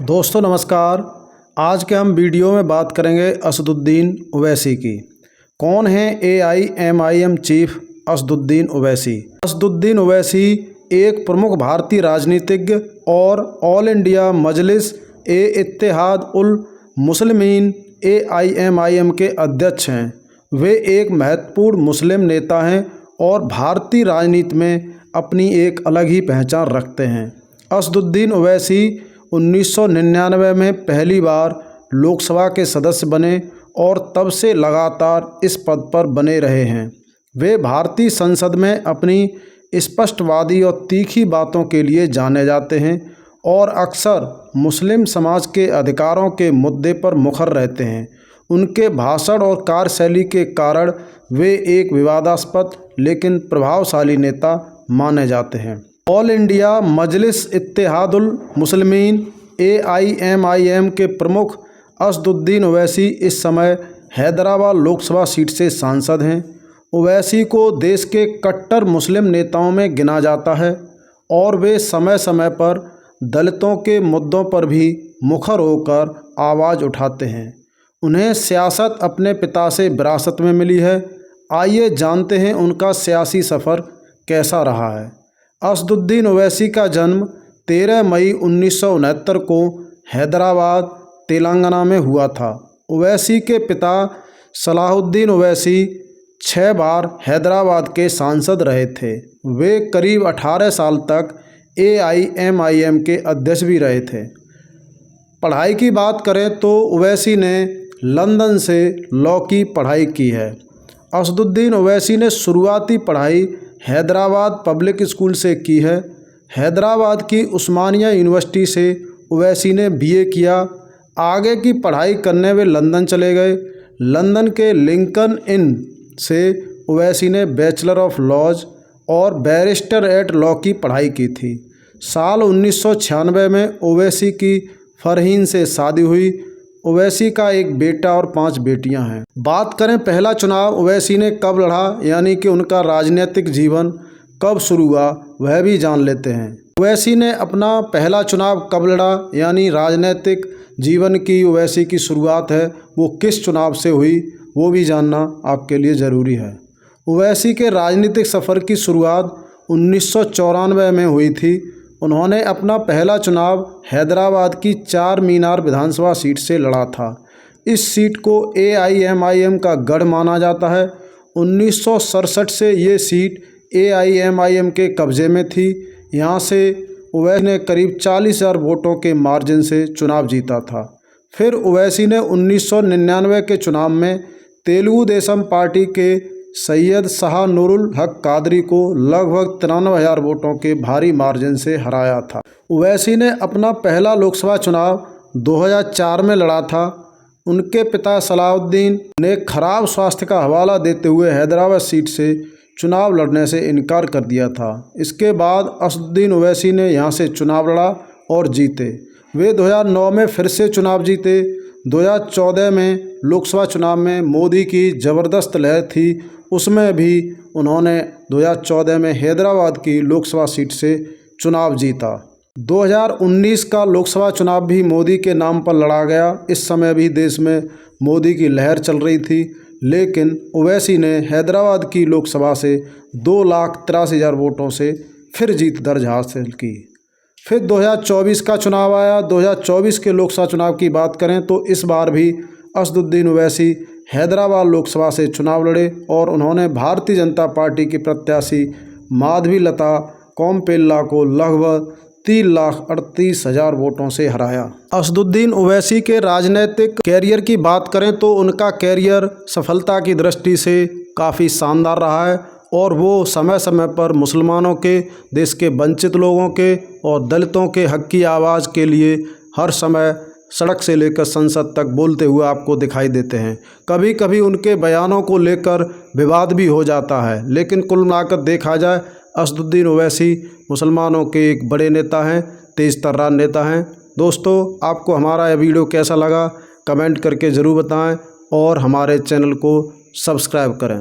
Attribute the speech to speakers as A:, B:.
A: दोस्तों नमस्कार। आज के हम वीडियो में बात करेंगे असदुद्दीन ओवैसी की। कौन है AIMIM चीफ असदुद्दीन ओवैसी? असदुद्दीन ओवैसी एक प्रमुख भारतीय राजनीतिज्ञ और ऑल इंडिया मजलिस इत्तेहाद उल मुस्लिमीन AIMIM के अध्यक्ष हैं। वे एक महत्वपूर्ण मुस्लिम नेता हैं और भारतीय राजनीति में अपनी एक अलग ही पहचान रखते हैं। असदुद्दीन ओवैसी 1999 में पहली बार लोकसभा के सदस्य बने और तब से लगातार इस पद पर बने रहे हैं। वे भारतीय संसद में अपनी स्पष्टवादी और तीखी बातों के लिए जाने जाते हैं और अक्सर मुस्लिम समाज के अधिकारों के मुद्दे पर मुखर रहते हैं। उनके भाषण और कार्यशैली के कारण वे एक विवादास्पद लेकिन प्रभावशाली नेता माने जाते हैं। ऑल इंडिया मजलिस इत्तेहादुल मुस्लिमीन AIMIM के प्रमुख असदुद्दीन ओवैसी इस समय हैदराबाद लोकसभा सीट से सांसद हैं। ओवैसी को देश के कट्टर मुस्लिम नेताओं में गिना जाता है और वे समय समय पर दलितों के मुद्दों पर भी मुखर होकर आवाज़ उठाते हैं। उन्हें सियासत अपने पिता से विरासत में मिली है। आइए जानते हैं उनका सियासी सफ़र कैसा रहा है। असदुद्दीन ओवैसी का जन्म 13 मई 1969 को हैदराबाद तेलंगाना में हुआ था। ओवैसी के पिता सलाहुद्दीन ओवैसी 6 बार हैदराबाद के सांसद रहे थे। वे करीब 18 साल तक AIMIM के अध्यक्ष भी रहे थे। पढ़ाई की बात करें तो ओवैसी ने लंदन से लॉ की पढ़ाई की है। असदुद्दीन ओवैसी ने शुरुआती पढ़ाई हैदराबाद पब्लिक स्कूल से की है। हैदराबाद की उस्मानिया यूनिवर्सिटी से ओवैसी ने BA किया। आगे की पढ़ाई करने वे लंदन चले गए। लंदन के लिंकन इन से ओवैसी ने बैचलर ऑफ लॉज और बैरिस्टर एट लॉ की पढ़ाई की थी। साल 1996 में ओवैसी की फरहीन से शादी हुई। ओवैसी का एक बेटा और 5 बेटियां हैं। बात करें पहला चुनाव ओवैसी ने कब लड़ा, यानी कि उनका राजनीतिक जीवन कब शुरू हुआ, वह भी जान लेते हैं। ओवैसी ने अपना पहला चुनाव कब लड़ा, यानी राजनीतिक जीवन की ओवैसी की शुरुआत है वो किस चुनाव से हुई, वो भी जानना आपके लिए ज़रूरी है। ओवैसी के राजनीतिक सफ़र की शुरुआत 1994 में हुई थी। उन्होंने अपना पहला चुनाव हैदराबाद की 4 मीनार विधानसभा सीट से लड़ा था। इस सीट को AIMIM का गढ़ माना जाता है। 1967 से ये सीट AIMIM के कब्जे में थी। यहाँ से ओवैसी ने करीब 40,000 वोटों के मार्जिन से चुनाव जीता था। फिर ओवैसी ने 1999 के चुनाव में तेलुगु देशम पार्टी के सैयद शाह नूरुल हक कादरी को लगभग 93,000 वोटों के भारी मार्जिन से हराया था। ओवैसी ने अपना पहला लोकसभा चुनाव 2004 में लड़ा था। उनके पिता सलाहुद्दीन ने खराब स्वास्थ्य का हवाला देते हुए हैदराबाद सीट से चुनाव लड़ने से इनकार कर दिया था। इसके बाद असदुद्दीन ओवैसी ने यहां से चुनाव लड़ा और जीते। वे 2009 में फिर से चुनाव जीते। 2014 में लोकसभा चुनाव में मोदी की ज़बरदस्त लहर थी, उसमें भी उन्होंने 2014 में हैदराबाद की लोकसभा सीट से चुनाव जीता। 2019 का लोकसभा चुनाव भी मोदी के नाम पर लड़ा गया। इस समय भी देश में मोदी की लहर चल रही थी, लेकिन ओवैसी ने हैदराबाद की लोकसभा से 2,83,000 वोटों से फिर जीत दर्ज हासिल की। फिर 2024 का चुनाव आया। 2024 के लोकसभा चुनाव की बात करें तो इस बार भी असदुद्दीन ओवैसी हैदराबाद लोकसभा से चुनाव लड़े और उन्होंने भारतीय जनता पार्टी की प्रत्याशी माधवीलता कोमपेल्ला को लगभग 3,38,000 वोटों से हराया। असदुद्दीन ओवैसी के राजनीतिक कैरियर की बात करें तो उनका कैरियर सफलता की दृष्टि से काफ़ी शानदार रहा है और वो समय समय पर मुसलमानों के, देश के वंचित लोगों के और दलितों के हक की आवाज़ के लिए हर समय सड़क से लेकर संसद तक बोलते हुए आपको दिखाई देते हैं। कभी कभी उनके बयानों को लेकर विवाद भी हो जाता है, लेकिन कुल मिलाकर देखा जाए असदुद्दीन ओवैसी मुसलमानों के एक बड़े नेता हैं, तेज तर्रार नेता हैं। दोस्तों, आपको हमारा यह वीडियो कैसा लगा कमेंट करके ज़रूर बताएं और हमारे चैनल को सब्सक्राइब करें।